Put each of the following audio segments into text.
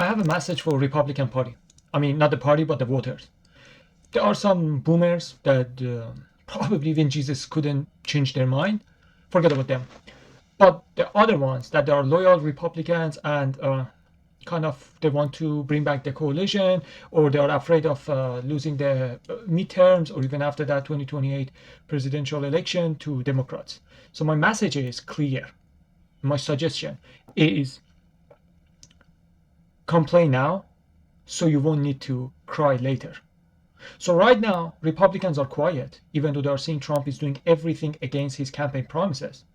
have a message for Republican Party. I mean, not the party, but the voters. There are some boomers that probably even Jesus couldn't change their mind. Forget about them. But the other ones that are loyal Republicans and kind of they want to bring back the coalition, or they are afraid of losing the midterms, or even after that 2028 presidential election to Democrats. So my message is clear. My suggestion is complain now so you won't need to cry later. So right now, Republicans are quiet, even though they are seeing Trump is doing everything against his campaign promises.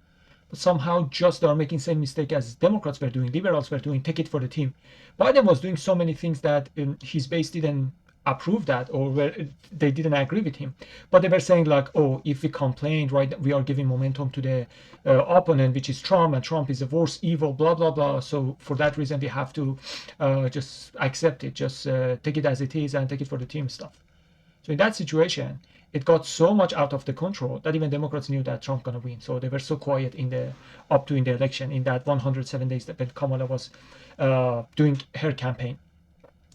But somehow just they are making the same mistake as Democrats were doing, liberals were doing, take it for the team. Biden was doing so many things that his base didn't approve that, or they didn't agree with him. But they were saying like, oh, if we complained, right, we are giving momentum to the opponent, which is Trump, and Trump is the worst evil, blah, blah, blah. So for that reason, we have to just accept it, just take it as it is and take it for the team stuff. So in that situation, it got so much out of the control that even Democrats knew that Trump gonna win. So they were so quiet in the election, in that 107 days that when Kamala was doing her campaign.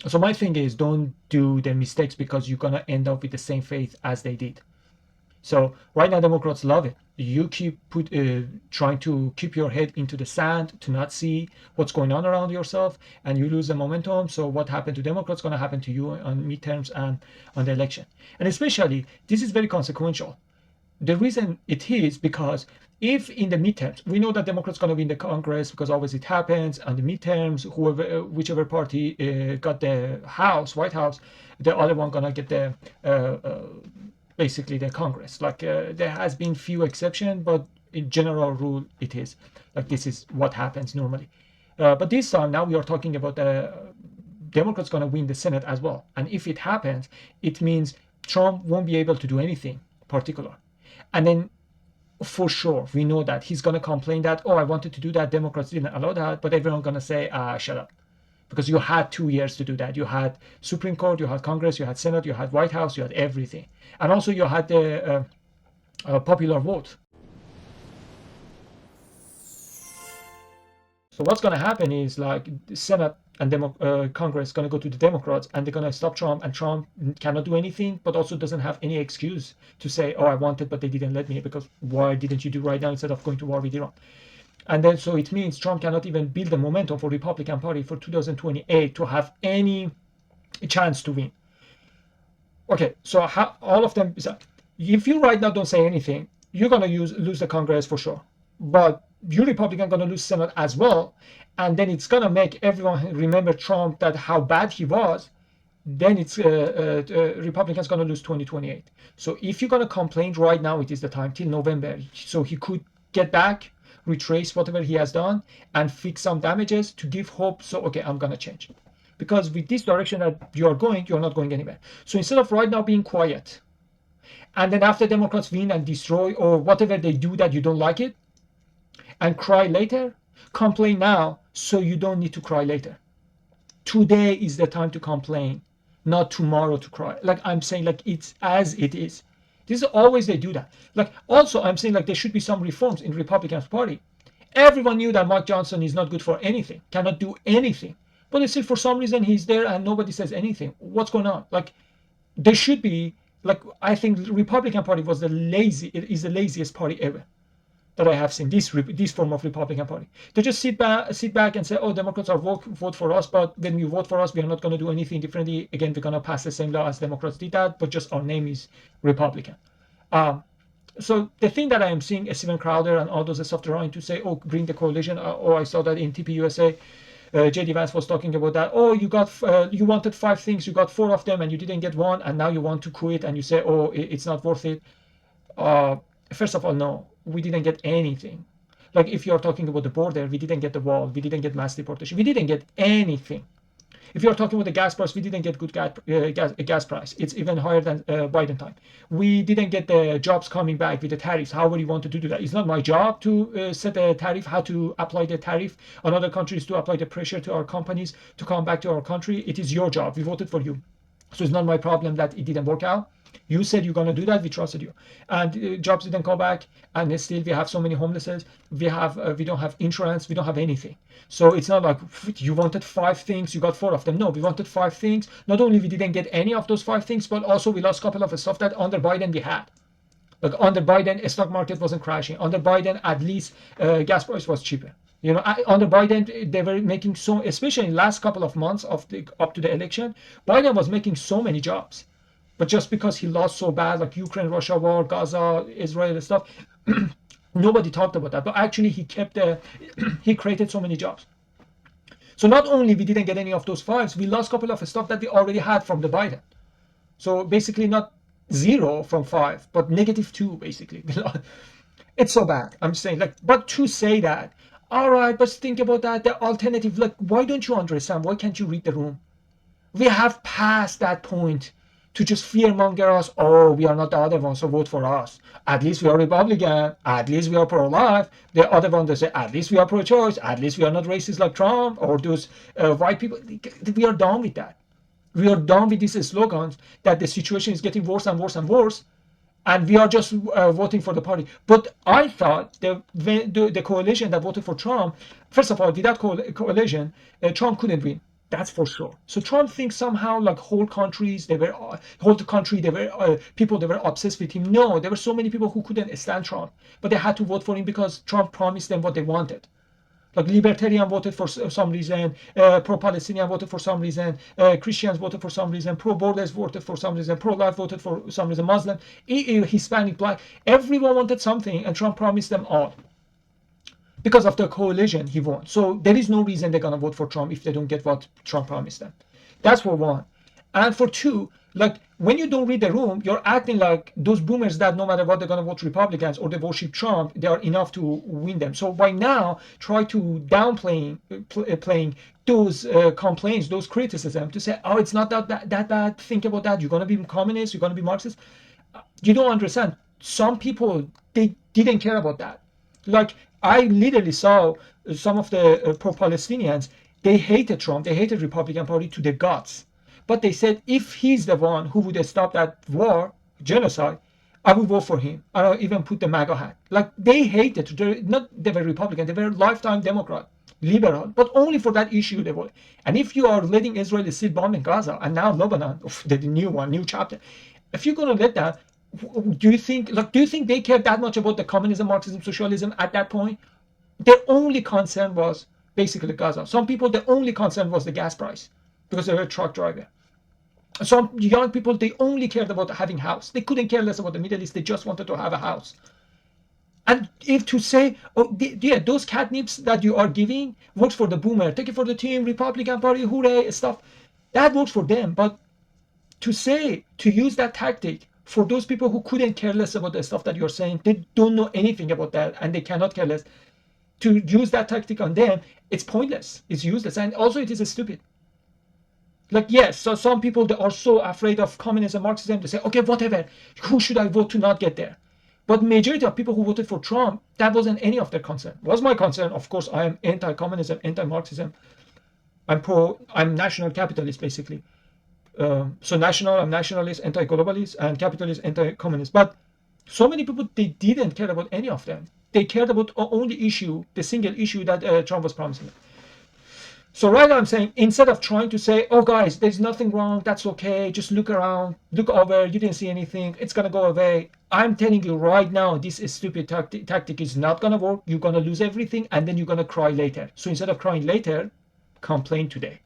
So my thing is, don't do the mistakes because you're gonna end up with the same fate as they did. So right now, Democrats love it. You keep trying to keep your head into the sand to not see what's going on around yourself, and you lose the momentum. So what happened to Democrats going to happen to you on midterms and on the election. And especially, this is very consequential. The reason it is because if in the midterms, we know that Democrats going to win the Congress because always it happens, and the midterms, whichever party got the House, White House, the other one going to get the basically the Congress. Like there has been few exceptions, but in general rule it is like this is what happens normally. But this time now we are talking about the Democrats going to win the Senate as well, and if it happens, it means Trump won't be able to do anything particular. And then for sure we know that he's going to complain that, oh, I wanted to do that, Democrats didn't allow that, but everyone's going to say, shut up, because you had 2 years to do that. You had Supreme Court, you had Congress, you had Senate, you had White House, you had everything. And also you had the popular vote. So what's going to happen is like the Senate and Congress going to go to the Democrats, and they're going to stop Trump, and Trump cannot do anything, but also doesn't have any excuse to say, oh, I wanted, but they didn't let me, because why didn't you do right now instead of going to war with Iran? And then so it means Trump cannot even build the momentum for Republican Party for 2028 to have any chance to win. Okay, so all of them, if you right now don't say anything, you're going to lose the Congress for sure. But you Republican are going to lose Senate as well. And then it's going to make everyone remember Trump, that how bad he was. Then it's Republicans going to lose 2028. So if you're going to complain right now, it is the time till November. So he could get back, retrace whatever he has done, and fix some damages to give hope. So, okay, I'm going to change. Because with this direction that you are going, you're not going anywhere. So instead of right now being quiet, and then after Democrats win and destroy, or whatever they do that you don't like it, and cry later, complain now so you don't need to cry later. Today is the time to complain, not tomorrow to cry. Like I'm saying, like it's as it is. This is always they do that. Like also I'm saying like there should be some reforms in Republican Party. Everyone knew that Mike Johnson is not good for anything, cannot do anything. But still for some reason he's there and nobody says anything. What's going on? Like there should be, like I think the Republican Party is the laziest party ever that I have seen, this form of Republican Party. They just sit back and say, oh, Democrats are vote for us, but when you vote for us, we are not going to do anything differently. Again, we're going to pass the same law as Democrats did that, but just our name is Republican. So the thing that I am seeing is Steven Crowder and all those stuff trying to say, oh, bring the coalition. I saw that in TPUSA. JD Vance was talking about that. Oh, you wanted 5 things, you got 4 of them, and you didn't get one, and now you want to quit, and you say, oh, it's not worth it. First of all, no, we didn't get anything. Like if you're talking about the border, we didn't get the wall, we didn't get mass deportation, we didn't get anything. If you're talking about the gas price, we didn't get good gas price. It's even higher than Biden time. We didn't get the jobs coming back with the tariffs. However you wanted to do that. It's not my job to set a tariff, how to apply the tariff on other countries, to apply the pressure to our companies to come back to our country. It is your job. We voted for you. So it's not my problem that it didn't work out. You said you're going to do that. We trusted you. And jobs didn't come back. And still we have so many homelesses. We don't have insurance. We don't have anything. So it's not like you wanted 5 things, you got 4 of them. No, we wanted 5 things. Not only we didn't get any of those 5 things, but also we lost a couple of stuff that under Biden we had. Like under Biden, stock market wasn't crashing. Under Biden, at least gas price was cheaper. Under Biden, they were making so, especially in the last couple of months up to the election, Biden was making so many jobs. But just because he lost so bad, like Ukraine, Russia war, Gaza, Israel and stuff, nobody talked about that. But actually, he created so many jobs. So not only we didn't get any of those 5s, we lost a couple of stuff that we already had from the Biden. So basically, not 0 from 5, but -2 basically. It's so bad. I'm saying, like, but to say that, all right, but think about that. The alternative, like, why don't you understand? Why can't you read the room? We have passed that point to just fearmonger us. Oh, we are not the other ones, so vote for us. At least we are Republican. At least we are pro-life. The other one, they say, at least we are pro-choice. At least we are not racist like Trump or those white people. We are done with that. We are done with these slogans that the situation is getting worse and worse and worse, and we are just voting for the party. But I thought the coalition that voted for Trump, first of all, with that coalition, Trump couldn't win. That's for sure. So Trump thinks somehow like whole country, they were people, they were obsessed with him. No, there were so many people who couldn't stand Trump, but they had to vote for him because Trump promised them what they wanted. Like libertarian voted for some reason, pro-Palestinian voted for some reason, Christians voted for some reason, pro-borders voted for some reason, pro-life voted for some reason, Muslim, Hispanic, black, everyone wanted something, and Trump promised them all. Because of the coalition, he won. So there is no reason they're gonna vote for Trump if they don't get what Trump promised them. That's for one. And for two, like when you don't read the room, you're acting like those boomers that no matter what they're gonna vote Republicans or they worship Trump, they are enough to win them. So by now, try to playing those complaints, those criticism to say, oh, it's not that bad. Think about that. You're gonna be communist. You're gonna be Marxist. You don't understand. Some people they didn't care about that. Like I literally saw some of the pro-Palestinians. They hated Trump. They hated Republican Party to the guts. But they said if he's the one who would stop that war, genocide, I would vote for him. I would even put the MAGA hat. Like they hated. They were Republican. They were lifetime Democrat, liberal, but only for that issue they voted. And if you are letting Israel still bombing Gaza and now Lebanon, the new chapter, if you're gonna let that, do you think they care that much about the communism, Marxism, socialism at that point? Their only concern was basically Gaza. Some people, the only concern was the gas price because they were a truck driver. Some young people, they only cared about having a house. They couldn't care less about the Middle East. They just wanted to have a house. And if to say, oh, yeah, those catnips that you are giving works for the boomer, take it for the team, Republican Party, hooray, stuff, that works for them. But to use that tactic for those people who couldn't care less about the stuff that you're saying, they don't know anything about that and they cannot care less, to use that tactic on them, it's pointless, it's useless, and also it is stupid. Like, yes, so some people, they are so afraid of communism, Marxism, they say, okay, whatever, who should I vote to not get there? But majority of people who voted for Trump, that wasn't any of their concern. Was my concern, of course, I am anti-communism, anti-Marxism. I'm national capitalist, basically. I'm nationalist, anti-globalist, and capitalist, anti-communist. But so many people, they didn't care about any of them. They cared about only issue, the single issue that Trump was promising. So right now I'm saying, instead of trying to say, oh guys, there's nothing wrong, that's okay, just look around, look over, you didn't see anything, it's gonna go away. I'm telling you right now, this is stupid tactic is not gonna work. You're gonna lose everything and then you're gonna cry later. So instead of crying later, complain today.